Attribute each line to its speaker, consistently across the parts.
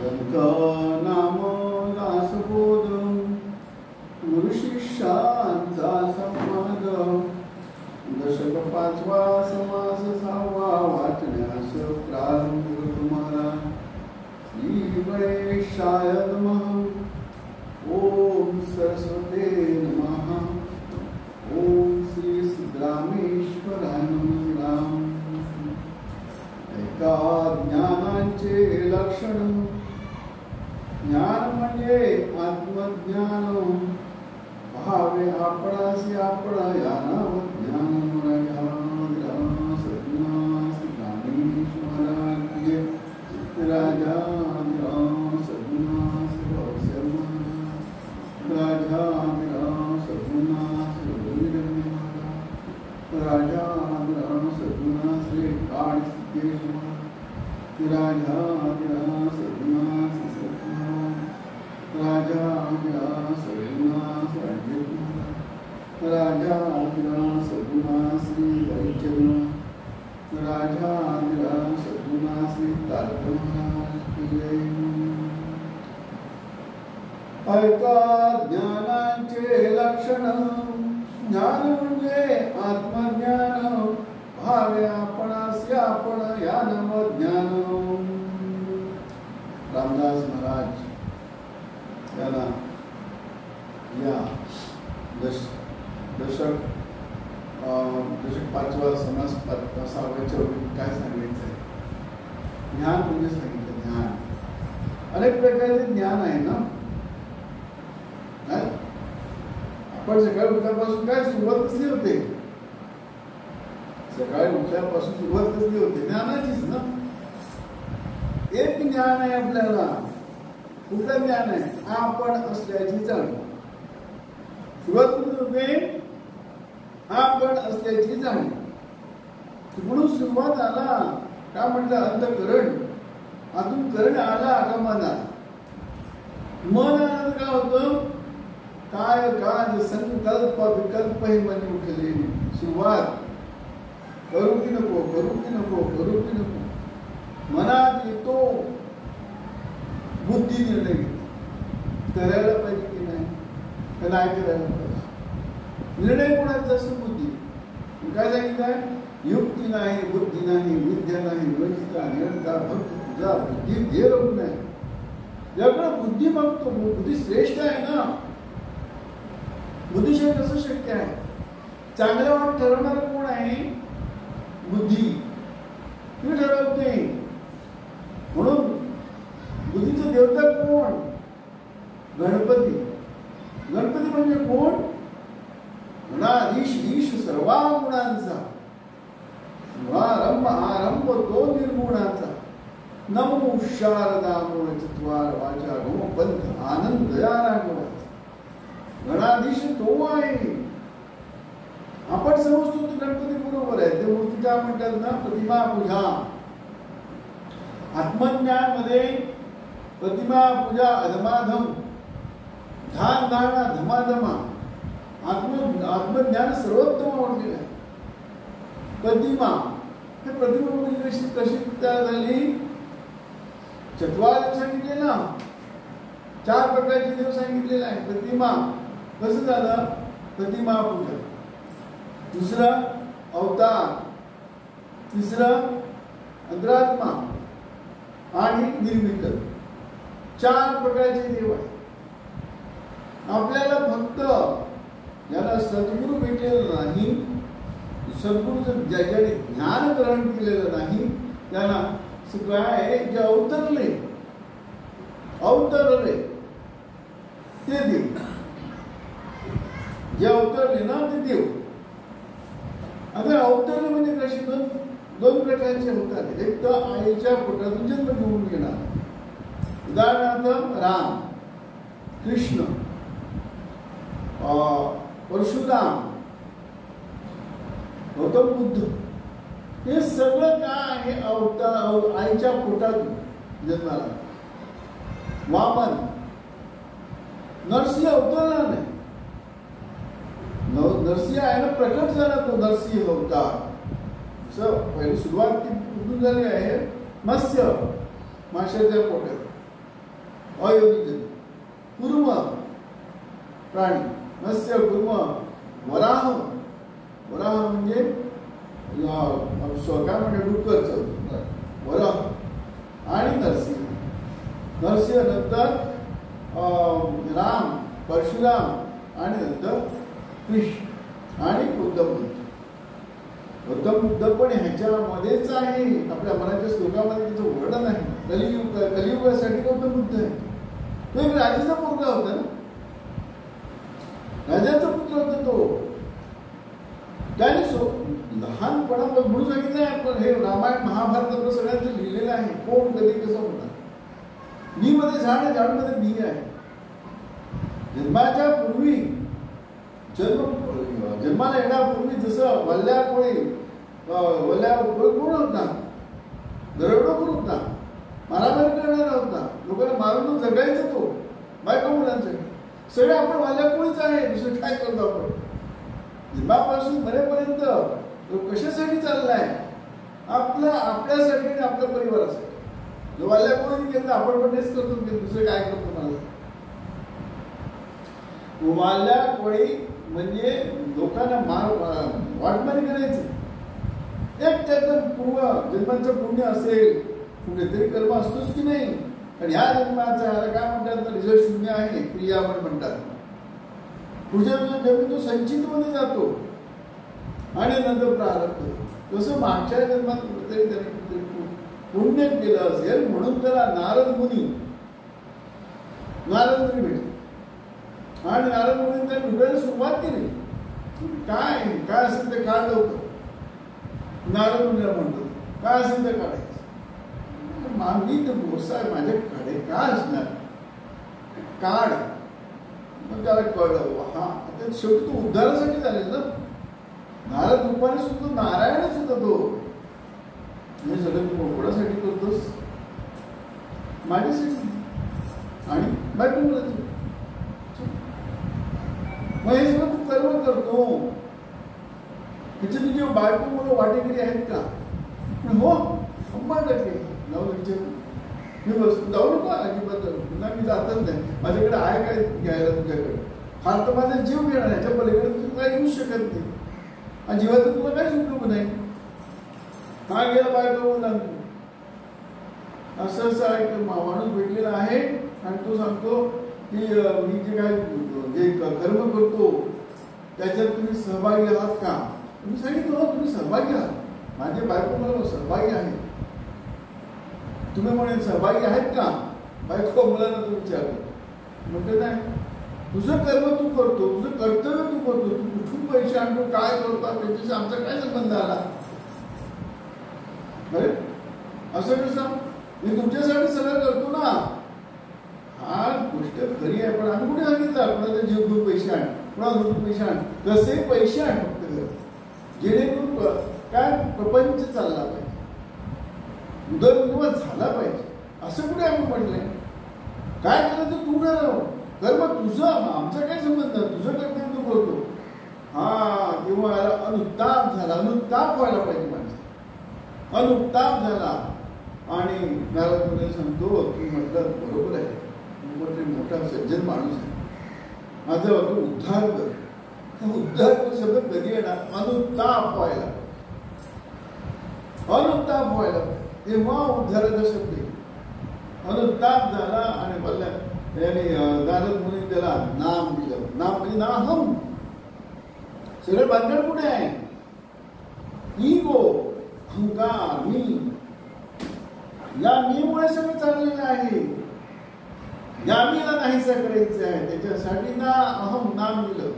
Speaker 1: ग्रंथ नाम दासबोध गुरुशिष्यांचा संवाद दशक 5वा समास 6वा वाचण्यास प्रारंभ तुम्हाला. श्री गणेशाय नमः. ओम सरस्वते नमः. ओम श्री सिद्धरामेश्वराय नमः. एका ज्ञानाचे लक्षण. ज्ञान म्हणजे आत्मज्ञान. भावे आपणासी आपण या नाव ज्ञान राजा ज्ञानाचे लक्षण. ज्ञान म्हणजे आत्मज्ञान. भावे आपणासी आपण या नव ज्ञान. रामदास महाराज याला या दशक 5वा समास 6व्याच्या काय सांगायचं आहे. ज्ञान म्हणजे सांगितलं. ज्ञान अनेक प्रकारचे ज्ञान आहे ना. आपण सकाळी उठल्यापासून काय सुरुवात कसली होते. सकाळी उठल्यापासून सुरुवात कसली होते. ज्ञानाचीच ना. एक ज्ञान आहे आपल्याला. कुठलं ज्ञान आहे. आपण असल्याची जाणीव. सुरुवात कुठे होते. आपण असल्याची जाणीव. म्हणून सुरुवात आला का म्हटलं अंतःकरण. आतून करण आला का मन आला. मन आलं काय होतं. काय काज संकल्प विकल्प हे मन उठले. सुरुवात करू की नको करू की नको करू की नको. मनात येतो. बुद्धी निर्णय घेते. करायला पाहिजे की नाही का नाही करायला पाहिजे. निर्णय कोणाचा असतो. बुद्धी. काय सांगितलंय. युक्ती नाही बुद्धी नाही विद्या नाही वंचिता निरंता भक्त तुझा बुद्धी घे रोग नाही. ज्याकडे बुद्धी मागतो. बुद्धी श्रेष्ठ आहे ना. बुद्धिशिवाय कसं शक्य आहे. चांगलं वाट ठरवणार कोण आहे. बुद्धी. ती ठरवते. म्हणून बुद्धीचं देवता कोण. गणपती. गणपती म्हणजे कोण. गणाधीश ईश सर्वा गुणांचा. शुभारंभ आरंभ तो निर्गुणाचा. नमो शारदा मूळ चत्वार वाचा गो पंथ आनंद या राघवाचा. गणाधीश तो आहे. आपण समजतो ते गणपती बरोबर आहे. ते मूर्ती काय म्हणतात ना. प्रतिमा पूजा. आत्मज्ञान मध्ये प्रतिमा पूजा अधमाधम. ध्यान धारणा धमाधमा. आत्मज्ञान सर्वोत्तम आवडलेलं आहे. प्रतिमा. हे प्रतिमा म्हणजे कशी तयार झाली. चत्वार सांगितले ना. 4 प्रकारचे देव सांगितलेले आहे. प्रतिमा कसं झालं. प्रतिमा पूजा. दुसरं अवतार. तिसरं अंतरात्मा आणि निर्मित. 4 प्रकारचे देव आहे. आपल्याला फक्त ज्याला सद्गुरू भेटलेलं नाही. सद्गुरूचं ज्याने ज्ञान ग्रहण केलेलं नाही त्यांना काय जे अवतरले ते देव. जे अवतरले ना ते देव. आता अवतरले म्हणजे कशी. दोन प्रकारचे अवतार. एक तर आईच्या पोटातून जन्म घेऊन घेणार. उदाहरणार्थ राम कृष्ण परशुराम गौतम बुद्ध. हे सगळं काय आहे. अवतार आईच्या पोटातून जन्माला. वामन नरसिंह अवतरला नाही. नरसिंह आहे ना. प्रकट झाला तो नरसिंह अवतार. पहिली सुरुवात कुठून झाली आहे. मत्स्य माशाच्या पोटात. अयोनी जन्म. कूर्म प्राणी, मत्स्य, कूर्म, वराह. वराह म्हणजे काय म्हणजे डुक्करचं वराह. आणि नरसिंह. नरसिंह नंतर राम, परशुराम आणि नंतर कृष्ण आणि गौतम बुद्ध. गौतम बुद्ध पण ह्याच्यामध्येच आहे. आपल्या मराठी श्लोकामध्ये त्याचं वर्णन आहे. कलियुगासाठी गौतम बुद्ध आहे. तो एक राजाचा मुलगा होता ना, राजाचा पुत्र होता तो. त्याने लहानपणापासून म्हणून सांगितलंय आपण, हे रामायण महाभारत आपलं सगळ्यांचं लिहिलेलं आहे. कोण कधी कसं होणार. मी मध्ये झाड आहे, झाडमध्ये बी आहे. जन्माच्या पूर्वी जन्माला येण्यापूर्वी जसं वल्ल्याकोळी कोण होता, दरोडेखोर होता, मारामारी करणारा होता, लोकांना मारून जगायचा तो बायका मुलांसाठी. सगळे आपण वल्ल्याकोळीच आहे. दुसरं काय करतो आपण. जन्मापासून मरेपर्यंत कशासाठी चाललाय. आपल्यासाठी आणि आपल्या परिवारासाठी. जो वल्ल्याकोळी केलं आपण पण तेच करतो. दुसरं काय करतो. मला वाल्याकोळी म्हणजे लोकांना वाटमारी करायची. एक त्याचं पूर्व जन्माचं पुण्य असेल, कुठेतरी कर्म असतोच की नाही. आणि ह्या जन्माचा ह्याला काय म्हणतात, रिझल्ट शून्य आहे, क्रिया आपण म्हणतात. पुढच्या जन्मी तो संचित मध्ये जातो आणि नंतर प्रारब्ध. तसं मागच्या जन्मात कुठेतरी त्याने पुण्य केलं असेल म्हणून त्याला नारद मुनी भेटले. आणि नारद मुनी त्याने डुकायला सुरुवात केली. काय काय असेल ते काढ लवकर. नारद मुनीला म्हणतो काय असेल ते काढायचं. मी तर गोसा आहे, माझ्याकडे काय असणार, काढ. मग त्याला कळलं, हा आता शेवटी तो उद्धारासाठी झालेला ना. नारद रूपाने सुद्धा नारायणच होता तो. हे सगळं तू कोणासाठी करतोस. माझ्यासाठी आणि बायको मुलाची. मग हे सगळं तू कर्म करतो. त्याची तुझी बायको मुलं वाटेगिरी आहेत का. हो 100%. जाऊ विचार मी वस्तू जाऊ नका अजिबात. पुन्हा मी जातच नाही. माझ्याकडे आहे काय घ्यायला तुझ्याकडे. फार तर माझा जीव घेणार. ह्याच्या पलीकडे तुझं काही येऊच शकत नाही. आणि जीवाचं तुला काहीच उपयोग नाही. हा गेला बायको मुलांना. असं ऐक माणूस भेटलेला आहे आणि तो सांगतो की मी जे काय जे कर्म करतो त्याच्यात तुम्ही सहभागी आहात का. तुम्ही सांगितलं तुम्ही सहभागी आहात. माझे बायको मला सहभागी आहे. तुम्ही म्हणे सहभागी आहेत का. बायको मुलांना तू विचारतो. म्हणते नाही, तुझं कर्म तू करतो, तुझं कर्तव्य तू करतो. तू कुठून पैसे आणतो, काय करतो, त्याच्याशी आमचा काय संबंध आला. अरे असं कसं. मी तुमच्यासाठी सगळं करतो ना. हा गोष्ट खरी आहे. पण आम्ही कुठे सांगितलं कोणाचा जीव घेऊन पैसे आण, कोणाला घेऊन पैसे आण. कसे पैसे आण फक्त जेणेकरून काय प्रपंच चालला पाहिजे, उदरनिर्वाह झाला पाहिजे. असं कुठे आपण म्हटलंय. काय केलं तर तू ठरव. कर्म तुझं, आमचा काय संबंध. तुझं कर्तव्य तू करतो. हा किंवा याला अनुताप झाला. अनुताप व्हायला पाहिजे माणसं. अनुताप झाला आणि नारद मुनी सांगतो की म्हटलं बरोबर आहे, मोठा सज्जन माणूस आहे, माझा उद्धार कर. उद्धार कर शब्द कधी येणार. अनुताप व्हायला, अनुताप व्हायला तेव्हा उद्धाराचा शब्द आहे. अनुताप झाला आणि बोलल्या नारद मुनी त्याला नाम दिलं. नाम म्हणजे नाहम. सगळं भानगड कुठे आहे. इगो, अहंकार, मी. या मीमुळे सगळं चाललेलं आहे. या मीला नाहीसा करायचं आहे. त्याच्यासाठी ना अहम नाम दिलं.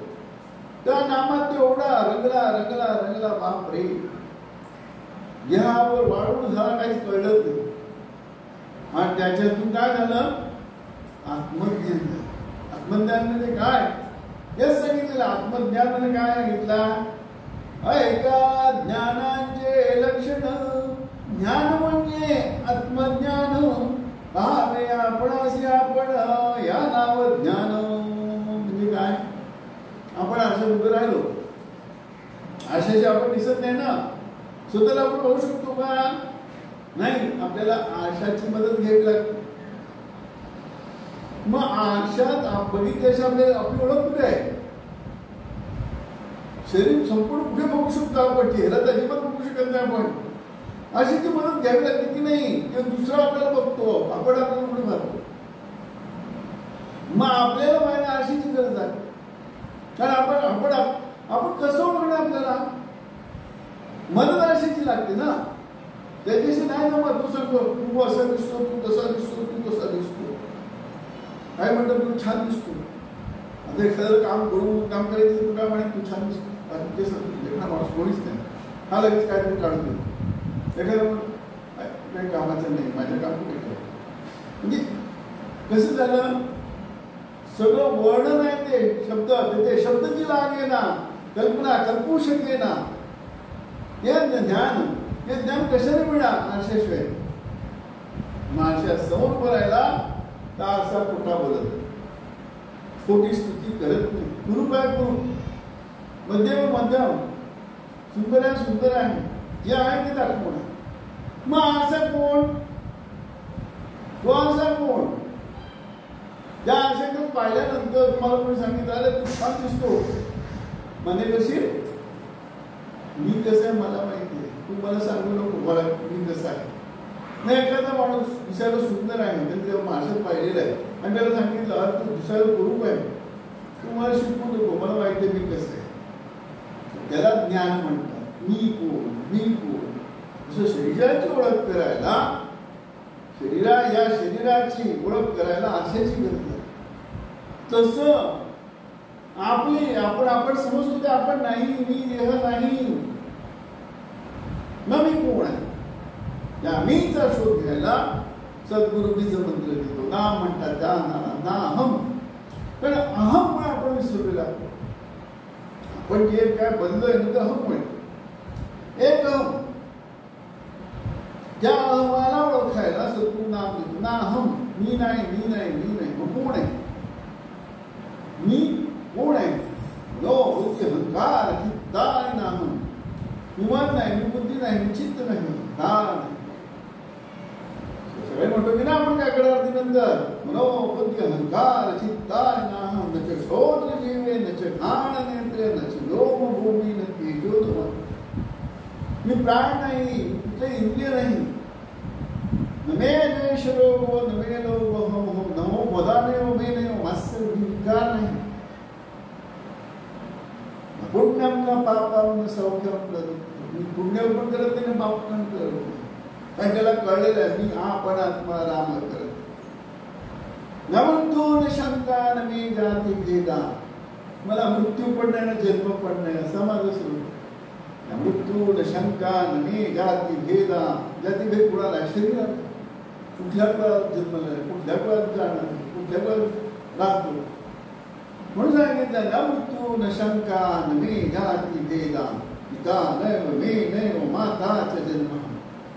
Speaker 1: त्या नामात एवढा रंगला रंगला रंगला बापरे. देहावर वाढून झाला काहीच कळलं नाही. आणि त्याच्यातून काय झालं. आत्मज्ञान झालं. आत्मज्ञान म्हणजे काय हेच सांगितलेलं. आत्मज्ञान म्हणजे काय सांगितलं. ऐका ज्ञानाचे लक्षण. ज्ञान म्हणजे आत्मज्ञान. पाहावे आपणासी आपण या नाव ज्ञान. म्हणजे काय. आपण असं उभं राहिलो. आशाशी आपण दिसत नाही ना. स्वतःला आपण पाहू शकतो का. नाही. आपल्याला आशाची मदत घ्यावी लागते. मग आरशात बघितल्याशिवाय आपली ओळख कुठे आहे? शरीर संपूर्ण कुठे बघू शकतो आपण? चेहरा तर अजिबात बघू शकत नाही आपण. आरशाची मदत घ्यावी लागते की नाही? किंवा दुसरा आपल्याला बघतो, आपण आपल्याला कुठे मारतो. मग आपल्याला माहिती आरशाची गरज आहे. कारण आपण कसं ओळखणार? आपल्याला मदत आरशाची लागते ना. त्याच्याशी नाही जमत. तू सांगतो तू असा दिसतो, तू तसा दिसतो, तू तसा दिसतो. काय म्हणतात? तू छान दिसतो. आता एखादं काम करायचं तू काय म्हणे? तू छान दिसतो. देखणा माणूस कोणीच नाही. हा लगेच काय तरी काढतो. एखादं काही कामाचं नाही, माझ्या काम कुठे केलं. म्हणजे कसं झालं? सगळं वर्णन आहे ते शब्द, ते शब्दची लाग आहे ना, कल्पना कल्पू शके ना. हे ज्ञान कशाने मिळणार? आरशाशिवाय. आरशा समोर बोलायला तर आरसा खोटा बोलत, खोटी स्तुती करत नाही. कुरूप आहे कुरूप, मध्यम मध्यम, सुंदर आहे सुंदर आहे, जे आहे ते दाखवणं. मग आरसा कोण? तो आरसा कोण? त्या आरशाकडे पाहिल्यानंतर तुम्हाला कोणी सांगितलं तू छान दिसतो, म्हणजे कशी मी कसं आहे मला माहिती आहे, तू मला सांगू नको मला मी कसं आहे. नाही, एखादा माणूस दिसायला सुंदर आहे, त्यांनी तेव्हा आरशात पाहिलेलं आहे आणि त्याला सांगितलं तू दिसायला कुरूप आहे, तू मला शिकवू नको, मला माहिती आहे मी कसं आहे. त्याला ज्ञान म्हणतात. मी कोण, मी कोण. असं शरीराची ओळख करायला, या शरीराची ओळख करायला आरशाची गरज आहे. तसं आपण समजतो ते आपण नाही, मी देह नाही. मग मी कोण आहे? या मीचा शोध घ्यायला सद्गुरु बीज मंत्र देतो. ना म्हणतात त्या ना अहम. कारण अहम आपण विसरलेला आहे. आपण जे काय बनलोय ना, तर अहम म्हणतो. एक अहम, त्या अहमाला ओळखायला सद्गुरु नाम देतो. ना अहम, मी नाही, मी नाही, मी नाही. मग कोण आहे? मी कोण आहे? नो बुद्धी अहंकार चित्ताय नाहम. मी मन नाही, मी बुद्धी नाही, मी चित्त नाही, सगळे म्हणतो की ना आपण काय करणार नंतर? मनो बुद्धी अहंकार चित्ताय नाहम. न च श्रोत्र जीवे, न च घाण नेत्रे, न च लोम भूमी, न तेजो. मी प्राण नाही, कुठले इंद्रिय नाही. न मे द्वेष रोगो, न मे लोभ हो, नमो बदाने मे नयो मास्य विकार नाही. पुण्यम न पापम न सौख्यम. मी पुण्य पण करत नाही, पाप पण करत नाही. कारण त्याला कळलेलं आहे मी आपण आत्मा राम करत. न मृत्यू न शंका न मे जाती भेदा. मला मृत्यू पण नाही ना जन्म पण नाही, असा माझं स्वरूप. मृत्यू न शंका न मे जाती भेदा. जाती भेद कुणाला? शरीरात. कुठल्या काळात जन्मला, कुठल्या काळात जाणार, कुठल्या काळात राहतो. म्हणून सांगितलं ना मृत्यू न शंका न मे जाती भेदा. पिता नैव मे नैव माताच जन्म.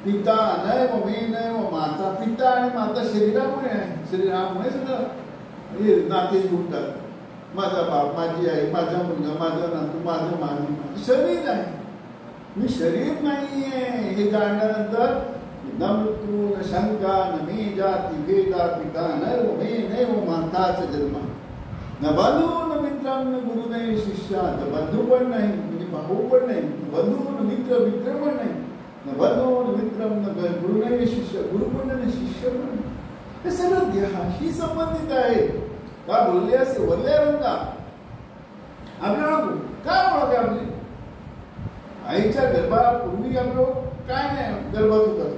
Speaker 1: पिता नैव मे नैव माता. पिता आणि माता शरीरामुळे आहे. शरीरामुळे सगळं नाते जुळतात. माझा बाप, माझी आई, माझा मुलगा, माझा नातू, माझं शरीर आहे. मी शरीर नाहीये हे जाणल्यानंतर न मृत्यू न शंका न मे जाती भेदा. पिता नैव मे नैव माताच जन्म. न बंधू न मित्र न गुरु नाही शिष्या. न बंधू पण नाही, म्हणजे भाऊ पण नाही. बंधू न मित्र, मित्र पण नाही. न बंधू न मित्र न गुरु नाही शिष्य, गुरु पण नाही, शिष्य पण नाही. हे सगळं देहाशी संबंधित आहे. का बोलले असे वरले रंगा आपल्याला काय ओळख आहे आपली? आईच्या गर्भापूर्वी आपलं काय नाही, गर्भात होतात.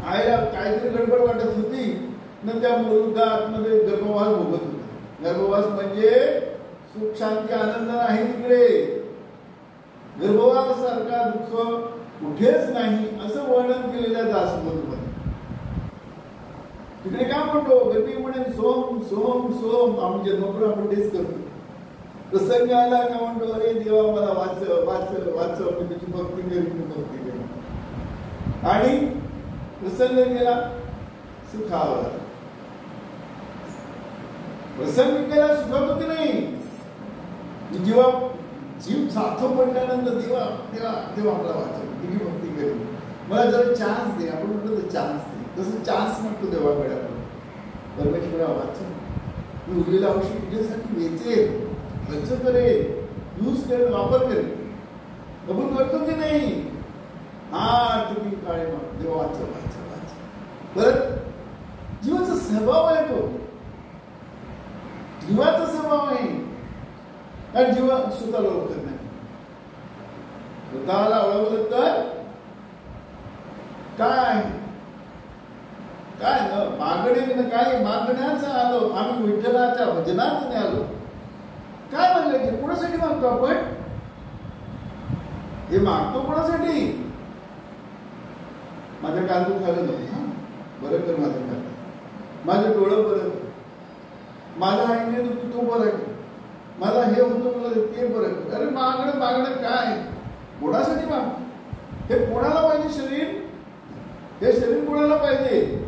Speaker 1: आईला काहीतरी गडबड वाटत होती न त्या मुलगा आतमध्ये गर्भवास भोगत होता. गर्भवास म्हणजे सुख शांती आनंद नाही तिकडे. गर्भवास सारखा दुःख कुठेच नाही असं वर्णन केलेल्या दासबोधमध्ये. तिकडे काय म्हणतो? गर्भी म्हणेन सोम सोम सोम. आपण जन्मपूर्वी आपण तेच करतो. प्रसंग आला का म्हणतो अरे देवा मला वाचव वाचव वाचव. मी तुझी भक्ती करी. आणि प्रसंग गेला सुखावला. प्रसंग केला सुखावतो की नाही? जेव्हा जीव साथ पडल्यानंतर देवा देवा देवा आपला वाचव, तुझी भक्ती करी, मला जरा चान्स दे. आपण म्हणतो चान्स दे, तसं चान्स म्हणतो देवाकडे आपण. परमेश्वरा वाचा, मी उरलेलं औषध तुझ्यासाठी वेचेल, खर्च करेल, यूज करेल, वापर करेल. कबूल करतो की नाही? हा तुम्ही काळे मग देवा वाचा वाचा वाचा. परत जीवाचा स्वभाव आहे तो, जीवाचा स्वभाव आहे. कारण जीवा स्वतःला ओळखत नाही. स्वतःला ओळखलं तर काय काय मागणे काय मागण्याचं आलो, आम्ही विठ्ठलाच्या भजनात आलो. काय मागायचे? कोणासाठी मागतो आपण? हे मागतो कोणासाठी? माझ्या कान दुखायला नको, बरं कर माझं कान, माझं डोळं बरं कर, माझा आईने तो बरं कर, मला हे होतं मला ते बरं कर. अरे मागणं मागणं काय? कोणासाठी माग? हे कोणाला पाहिजे शरीर? हे शरीर कोणाला पाहिजे?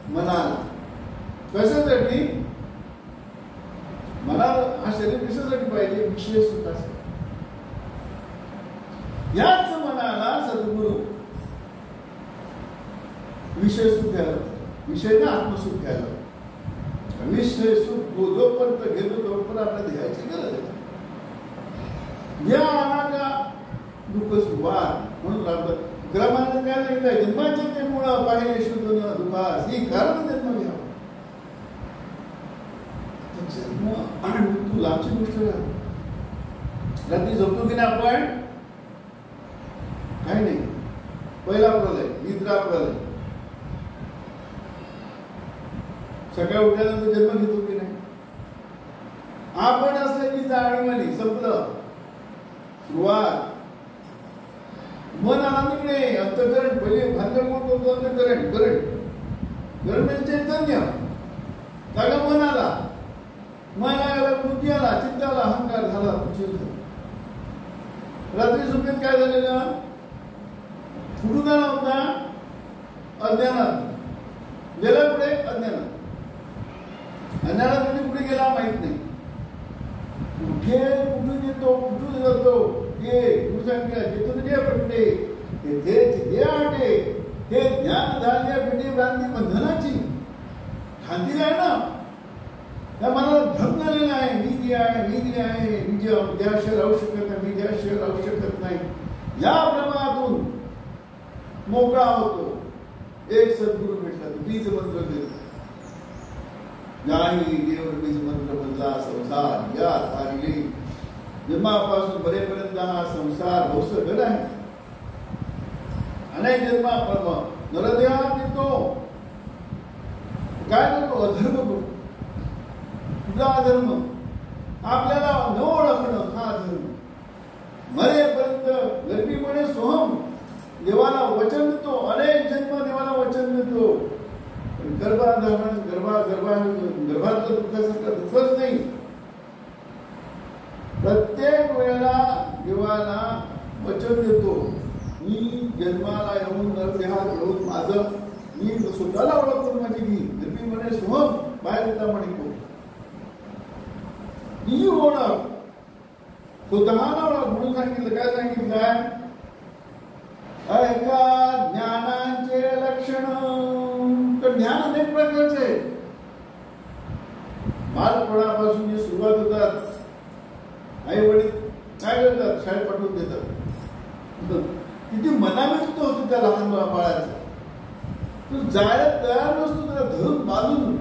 Speaker 1: मनाला. कशासाठी? मनाला हा शरीर कशासाठी पाहिजे? विषय सुखासाठी. याच मनाला सद्गुरु विषय सुख घ्यायला, विषय ना आत्मसुख घ्यायला. विषय सुख जोपर्यंत घेतो तोपर्यंत आपल्याला ध्यायची गरज आहे. या अनाका दुःख सुवाद म्हणून लागतं. क्रमाने काय सांगितलंय? जन्माचे ते मुळं पाहिले शुद्ध न दुखास, ही कारण जन्म घ्यावा. जन्म आणि मृत्यू लांबची गोष्ट आहे. रात्री झोपतो की नाही आपण? काही नाही. पहिला प्रलय, निद्रा प्रलय. सकाळी उठल्यानंतर जन्म घेतो की नाही? आपण असल्याची जाणीव आली, संपलं. सुरुवात मन आनंदीकडे, अंतकरण. पहिले भांडण कोण करतो? अंतकरण. करण म्हणजे चैतन्य. जागा मन आला, मन आला, बुद्धी आला, चित्त आला, अहंकार झाला, उशीर झाला. रात्री झोपेत काय झालेलं? कुठून आला होता? अज्ञानात. गेला पुढे अज्ञानात. अज्ञानात म्हणजे कुठे गेला माहित नाही. कुठे कुठून येतो, कुठून जातो ते प्रकटे तेथे आटे. हे ज्ञान झाले पिढी भ्रांती बंधनाची शांती आहे ना. त्या मनाला भ्रम झालेला आहे. मी जे आहे, मी जे आहे, मी जे द्याशय राहू शकत नाही, मी द्याशय राहू शकत नाही. या भ्रमातून मोकळा होतो. एक सद्गुरू भेटला, बीज मंत्र देतो. नाही देव बीज मंत्र बनला संसार या तारिले. जन्मापासून बरेपर्यंत हा संसार भौसगड आहे. अनेक जन्मापर्यंत नरदेहात येतो. काय करतो? अधर्म करतो. तुझा अधर्म आपल्याला न ओळखणं हा अधर्म. मरेपर्यंत गर्भीपणे सोहम देवाला वचन देतो. अनेक जन्म देवाला वचन देतो. गर्भाधारण गर्भातलं दुःखासारखं दुःखच नाही. प्रत्येक वेळेला देवाला वचन देतो. मी जन्माला येऊन नरदेहात येऊन माझं मी स्वतःला ओळखून माझी मी गर्भीपणे सोहम बाहेर येता म्हणतो. ही ओळख स्वतःला ओळख म्हणून सांगितलं. काय सांगितलंय? ऐका ज्ञानाचे लक्षण. तर ज्ञान अनेक प्रकारचे आहे. बालपणापासून जे सुरुवात होतात, आई वडील काय करतात? शाळेत पाठवून देतात. किती मनाविष्ट होतं त्या लहान बाळाचं. तो जायला तयार नसतो. त्याला धरून बांधून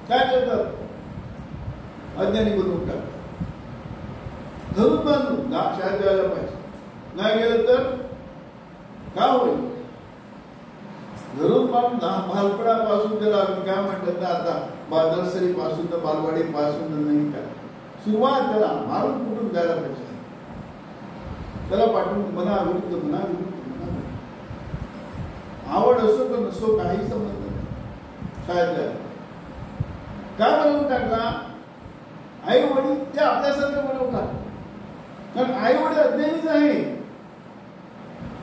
Speaker 1: काय करतात? अज्ञानी बनवून टाकतात. धरून बांधून शाळेत जायला पाहिजे. नाही गेलं तर काय होईल? धरून बांधून बालपणापासून त्याला काय म्हणतात ना, आता नर्सरी पासून तर बालवाडी पासून नाही काय सुरुवात त्याला मारून कुठून जायला पाहिजे. त्याला पाठवून मनाविरुद्ध आवड असो तर नसो काही संबंध नाही. शाळेत काय बनवून टाकला? आई वडील ते आपल्यासारखं बनवतात. कारण आई वडील अज्ञानीच आहे.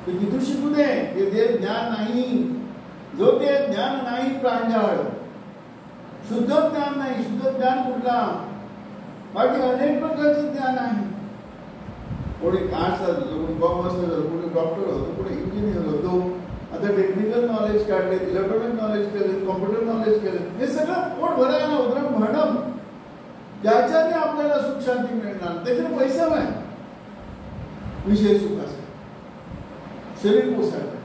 Speaker 1: ते किती शिकू दे, ते ज्ञान नाही. जो ते ज्ञान नाही प्रांजळ, शुद्ध ज्ञान नाही. शुद्ध ज्ञान कुठला? बाकी अनेक प्रकारचे ज्ञान आहे. कोणी आर्ट्स झालं, कोणी कॉमर्स झालं, कोणी डॉक्टर होतो, कोणी इंजिनियर होतो. आता टेक्निकल नॉलेज काढले, इलेक्ट्रॉनिक नॉलेज केले, कॉम्प्युटर नॉलेज केले. हे सगळं पोट भरायला उदरम भरणं त्याच्याने आपल्याला सुख शांती मिळणार. त्याच्याने पैसा नाही, विषय सुखाचा शरीर पोसायला.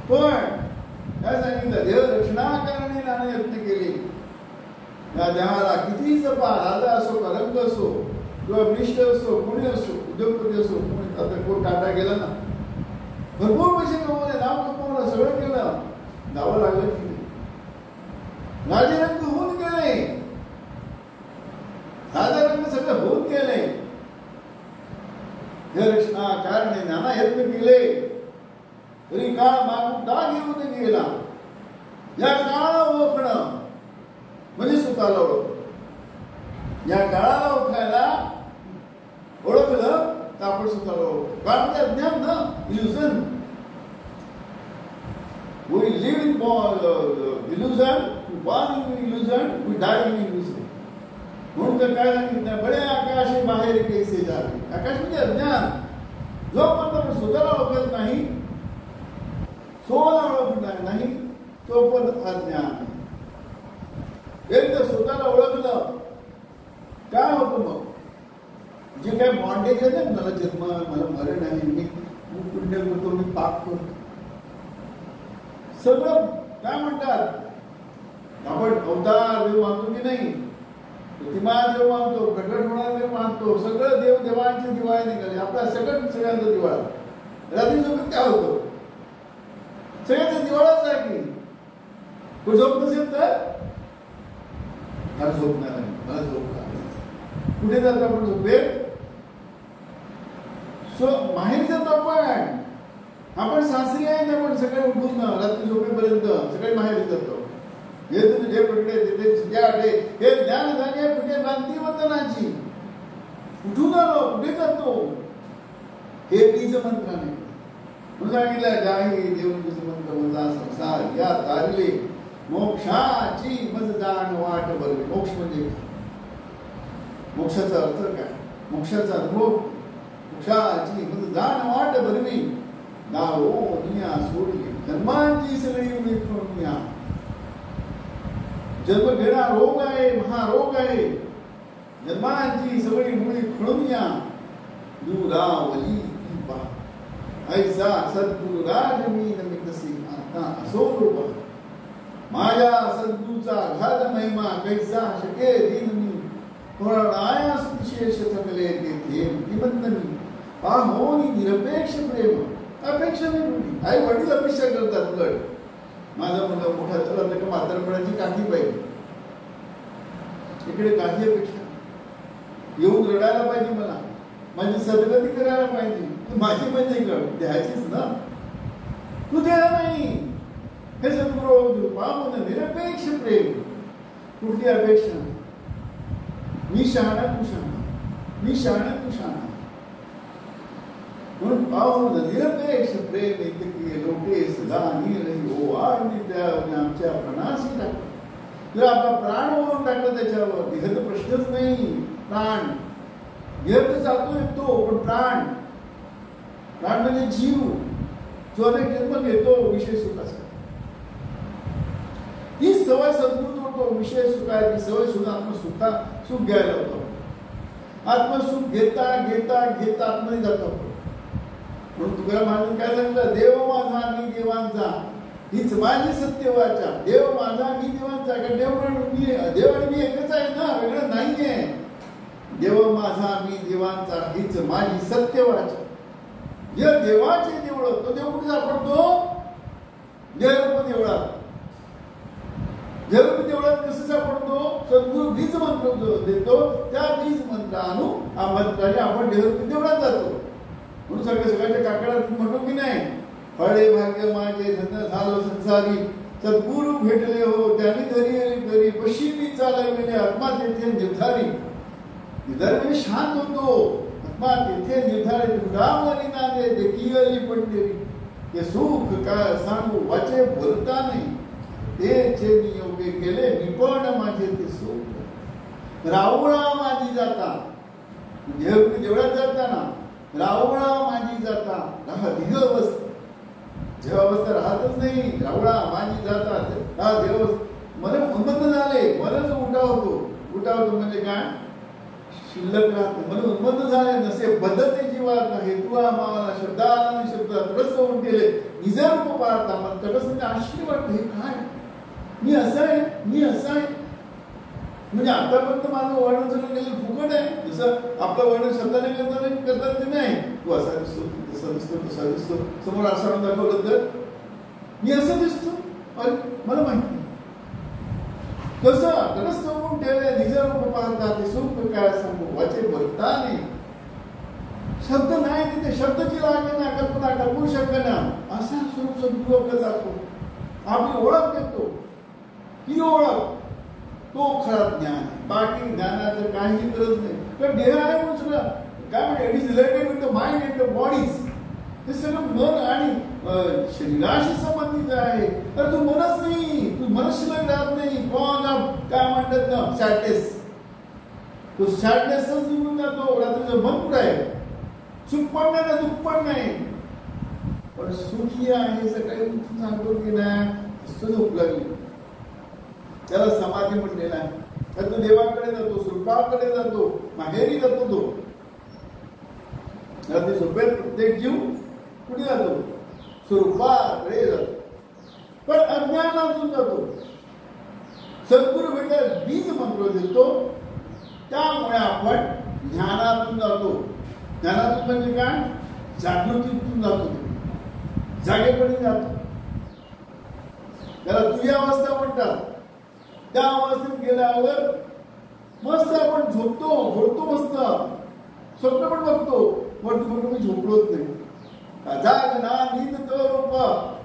Speaker 1: पण काय सांगितलं, देव रक्षणाकारणे नाना यत्न केले. या देहाला कितीही जपा, राजा असो कलंक असो किंवा मिनिस्टर असो, कोणी असो, उद्योगपती असो, कोणी आता कोण टाटा गेला ना, भरपूर पैसे कमवले, नाव कमवलं, सगळं केलं, जावं लागलं की नाही. राजरंग होऊन गेले, राजारंग सगळं होऊन गेले. हे रक्षणा कारणे नाना यत्न केले, तरी काळ मागून डाग येऊन गेला. या काळाला ओळखणं म्हणजे सुखाला ओळख. या काळाला ओळखायला ओळखलं तर आपण सुखाला ओळखतो. कारण ते अज्ञान ना, illusion. We live in illusion, we born in illusion, we die in illusion. म्हणून तर काय सांगितलं, बळे आकाश बाहेर कैसे जावे. आकाश म्हणजे अज्ञान. जोपर्यंत आपण स्वतःला ओळखत नाही, स्वतःला ओळखणार नाही, तोपर्यंत अज्ञान. एकदा स्वतःला ओळखलं काय होतं, मग जे काय बॉन्डेज आहे ना, मला जन्म, मला मरण आहे, मी पुण्य करतो, मी पाप करतो, सगळं काय म्हणतात आपण अवतार देव मानतो की नाही, प्रतिमा देव मानतो, प्रकट होणारा देव मानतो, सगळं देव देवांचे दिवाळे निघाले. आपला सगळ्यांचा दिवाळा. रात्री झोपेत काय होतं, सगळ्यांचा दिवाळाच आहे की. तो झोप नसेल तर मला झोपणार नाही, मला झोपणार नाही. कुठे जातो आपण झोपेत, माहेर जातो आपण सासरी आहे ना, आपण सगळे उठून रात्री झोपेपर्यंत सगळे माहेर जातो. हे तुझे पकडे तिथे सुट्याटे, हे ज्ञान झाले कुठे क्रांती वंदनाची. कुठून आलो, कुठे जातो, हे बीज मंत्राने म्हणून सांगितलं. जाही देऊन बीज मंत्र मजा संसार या तारले, मोक्षाची मज जाण वाट बरवी. मोक्ष म्हणजे मोक्षाचा अर्थ काय, मोक्षाचा अनुभव. मोक्षाची मज जाण वाट बरवी, नाव दुनिया सोडली, जन्मांची सगळी उडी करून या. जन्म घेणा रोग आहे, महारोग आहे. जन्मांची सगळी मुळी खळून या. दुरावली पा ऐसा सद्गुरु राज मी नमी कसे आता असो रूपा. माझ्या सद्गुरूचा घात महिमा कैसा शके दिन मी. थोडाया सुशेष थकले तेथे किमंत मी. पाहोनी निरपेक्ष प्रेम. अपेक्षा नाही, आई वडील अपेक्षा करतात उलट. माझा मुलगा मोठा झाला तर म्हातारपणाची काठी पाहिजे, इकडे काही अपेक्षा येऊन रडायला पाहिजे, मला माझी सद्गती करायला पाहिजे. माझी म्हणजे द्यायचीच ना, तू द्या नाही. हे सद्गुरू पाहून निरपेक्ष प्रेम. कुठली अपेक्षा नाही. मी शहाणा तू शहाणा, मी शहाणा तू शहाणा. म्हणून पाहून निरपेक्ष प्रेम इतके लोटे सदा निरही ओ आणि त्या आमच्या प्राणाशी टाकलं. जर आपला प्राण ओढून टाकलं त्याच्यावर, देह तर प्रश्नच नाही. प्राण देह तर जातो येतो, पण प्राण म्हणजे जीव जो अनेक जन्म घेतो विषय सुखाचा. ही सवय सद्भूत होतो. विषय सुखाची सवय सुद्धा सुख घ्यायला होतो. आत्मसुख घेता घेता घेता आत्मधी जातो. म्हणून तुकाराम महाराज काय सांगितलं, देव माझा मी देवांचा, हीच माझी सत्य वाचा. देव माझा मी देवांचा. देव आणि मी एकच आहे ना, वेगळं नाहीये. देव माझा मी देवांचा, हीच माझी सत्य वाचा. जे देवाचे देवळ, तो देव कुठे सापडतो, देवरूप देवळात. देवरूप देवळात कसं सापडतो, सद्गुरू बीज मंत्र देतो, त्या बीज मंत्रानु हा मंत्राने आपण देवरूप देवळात जातो. म्हणून सगळ्याच्या काकडात म्हणतो की नाही, फळे भाग्य माझे धन झालो संसारी, सद्गुरू भेटले हो त्याने घरी पश्चिमी चालविले, आत्मा तेथे निर्धारी. निर्धारी शांत होतो, आत्मा तेथे निर्धारी. रामली नांदे देखील पंढरी, हे सुख काय सांगू वाचे बोलता नाही. तेचे नियोगे केले निपण माझे ते सुख. रावळा माझी जाता, देवळात जाताना रावळा माझी जाता देह अवस्था, देह अवस्था राहतच नाही. रावळा माझी जाता हा देव मन उन्मत्त झाले, मनच उठावतो म्हणजे काय, शिल्लक राहत नाही, मन उन्मत्त झाले, नसे बदलते जीवात हेतू आम्हाला शब्दाला शब्द तटस्थ होऊन गेले, निजरूप पाहता मग तटस्थ आश्चर्य वाटतं, हे काय, मी असं आहे म्हणजे आतापर्यंत माझं वर्णन सगळं केलं फुकट आहे. जसं आपलं वर्णन शब्दाने करतात ते नाही, तू असा दिसतो, तसा दिसतो, तसा दिसतो, समोर आसाम दाखवलं तर मी असं दिसतो, अरे मला माहिती कसं तटस्थ होऊन ठेवले, निजरूप पाहता ते सुख काय सांगू वाचे बोलता नाही, शब्द नाही तिथे, शब्दाची लागेना, कल्पना कल्पू शकना, असा स्वरूप सद्गुरू दाखवतो, आपली ओळख देतो, ही ओळख तो खरा ज्ञान. बाकी ज्ञानाचं काही गरज नाही, तर देह आहे म्हणून सगळं काय म्हणजे it is related with the mind and the bodies, हे सगळं मन आणि शरीराशी संबंधित आहे. तर तू मनच नाही, तू मनशिल्लक राहत नाही, काय म्हणतात ना सॅडनेस, तो सॅडनेसच निघून जातो. रात्रीचं मन कुठं आहे, सुख पण नाही ना दुःख पण नाही, पण सुखी आहे. सकाळी उठून सांगतो की नाही झोप लागली, त्याला समाधी म्हणलेला आहे. तर तो देवाकडे जातो, स्वरूपाकडे जातो, माहेरी जातो, तो रात्री झोपेत प्रत्येक जीव कुठे जातो, स्वरूपाकडे जातो, पण अज्ञानातून जातो. सद्गुरू भेटला बीज मंत्र देतो, त्यामुळे आपण ज्ञानातून जातो. ज्ञानातून म्हणजे काय, जागृतीतून जातो, जागेपणी जातो. त्याला तुझी अवस्था म्हणतात. त्या अवस्थेत गेल्यावर मस्त आपण झोपतो, घोडतो, मस्त स्वप्न पण बघतो, पण मी झोपलोच नाही. जाग ना नींद तो रूप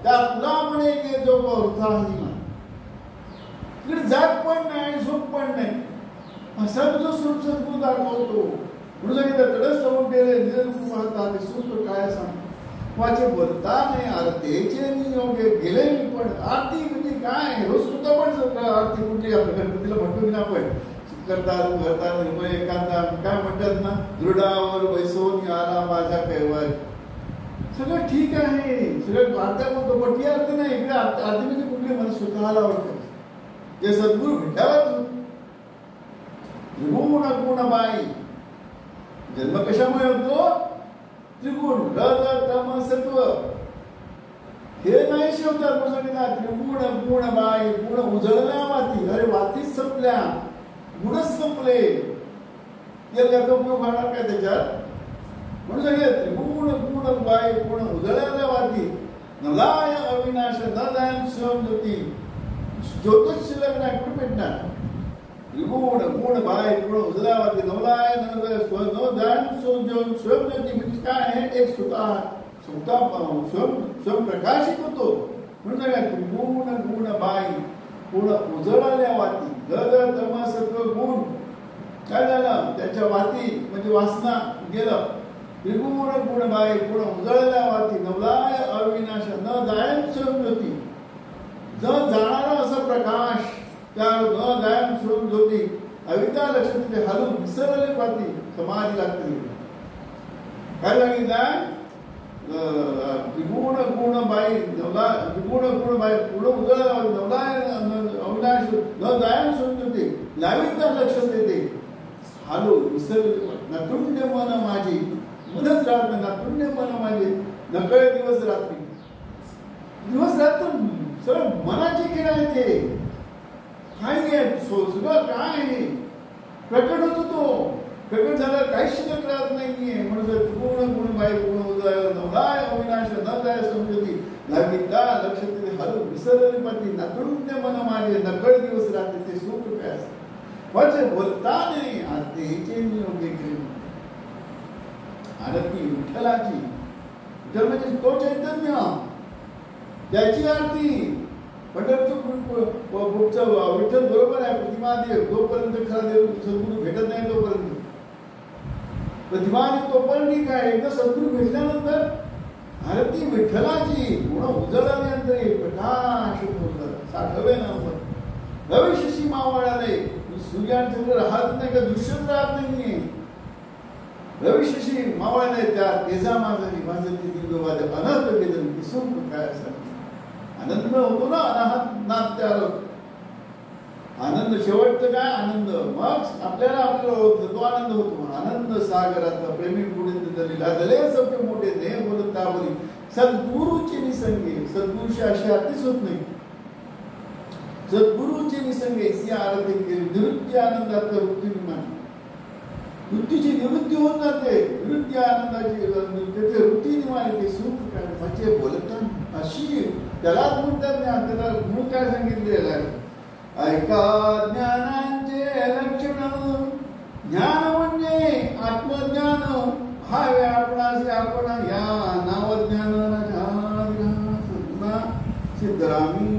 Speaker 1: त्या तुला म्हणे गे झोप वृथाही ना. तिकडे जाग पण नाही, झोप पण नाही, असा तुझं स्वरूप सद्गुरू दाखवतो. म्हणून सांगितलं तटस्थ होऊन गेले, निजरूप पाहता ते सुख काय सांग वाचे बोलता नाही, आरतीचे नियोगे गेले मी पण. आरती म्हणजे काय, रोज सुद्धा पण आरती कुठली आपल्या गणपतीला म्हणतो की ना आपण करतात भरतात निर्मय एकांता काय म्हणतात ना, दृढावर बैसवून आला माझ्या कैवार, सगळं ठीक आहे, सगळं आरत्या म्हणतो, पण ती आरती नाही. इकडे आरती म्हणजे कुठली मला स्वतःला आवडतं, जे सद्गुरू भेटावं. त्रिगुण गुण बाई, जन्म कशामुळे होतो, त्रिगुण रज तम सत्व, हे नाही शब्दात सांगितलं. त्रिगुण गुण बाई, गुण उजळल्या वाती, अरे वातीच संपल्या, गुणच संपले, याचा उपयोग होणार काय त्याच्यात. म्हणून सांगितलं त्रिगुण गुण बाई, गुण उजळल्या वाती, नलाय अविनाश नदायन स्वयंज्योती, ज्योतिष शिल्लक नाही कुठे भेटणार. त्रिगुण गुण बाय गुण उजळल्या वाती, नवलाय नदायन स्वयंज्योती म्हणजे काय आहे, एक स्वयं प्रकाशित होतो. म्हणून सांगा त्रिगुण गुण बाई, गुण उजळल्या वाती, जर तम सत्व गुण काय झालं, त्याच्या वाती म्हणजे वासना गेलं. त्रिगुण गुण बाई, गुण उजळल्या वाती, नवलाय अविनाश न जायन स्वयंज्योती, जर जाणारा असा प्रकाश, त्या न जायन स्वयंज्योती, अविद्या लक्षात हलून विसरले वाती, समाधी लागते. काय सांगितलं, त्रिगुण गुण बाई नवलाय, त्रिगुण गुण बाई गुण उजळल्या वाती, नवलाय अविनाश न जायन स्वयंज्योती, लाविद्या लक्षात येते, हालो विसरले. नतुंड मन माझी, मधच राहत नाही, नतुंड मन माझे, नकळे दिवस रात्री, दिवस रात्र सगळं मनाचे खेळ आहे. ते काही आहे, सगळं काय आहे प्रकट होतो, तो प्रकट झाला काहीच शिल्लक राहत नाहीये. म्हणून गुण गुण बाई गुण उजळल्या नवलाय अविनाश न जाय समजती, लागिता लक्षात हलू विसरली पाती, नतुंड मन माझे, नकळ दिवस रात्री, ते सुख काय असते म्हणजे बोलता नाही. आरतीचे नियोगे केले, आरती विठ्ठलाची, विठ्ठल म्हणजे तो चैतन्य, त्याची आरती. पंढरपूरचं विठ्ठल बरोबर आहे, प्रतिमादेव जोपर्यंत खरा देव सद्गुरू भेटत नाही तोपर्यंत, प्रतिमादेव तोपर्यंत ठीक आहे. एकदा सद्गुरू भेटल्यानंतर आरती विठ्ठलाची, गुण उजळल्यानंतर प्रकाश साठवे ना रवी शशी मावळाले, सूर्याचंद्र राहत नाही का, दृश्यच राहत नाहीये. रवी शशी मावळाले, त्या तेजा माझी भाजती दिव्यवाद अनंत वेदन किसून काय असं आनंद होतो ना, अनाहत नाद त्याला आनंद शेवटचं काय आनंद मग आपल्याला ओळखतो तो आनंद होतो. आनंद सागरातला प्रेमी पुढे लिहिले सगळे मोठे ने बोलत दाबली सद्गुरूचे निसंगे. सद्गुरूशी अशी आरतीच होत नाही. सद्गुरूचे निसंगे ही आरती केली निवृत्ती आनंदात वृत्ती निर्माण. वृत्तीची निवृत्ती होत जाते. वृत्ती आनंदाची वृत्ती निर्माण ते सुख काय म्हणजे बोलतात अशी त्यालाच म्हणतात ज्ञान. त्याला मूळ काय सांगितलेलं आहे ऐका ज्ञानाचे लक्षण. ज्ञान म्हणजे आत्मज्ञान हावे आपणास आपण या नाव ज्ञान सिद्धरामी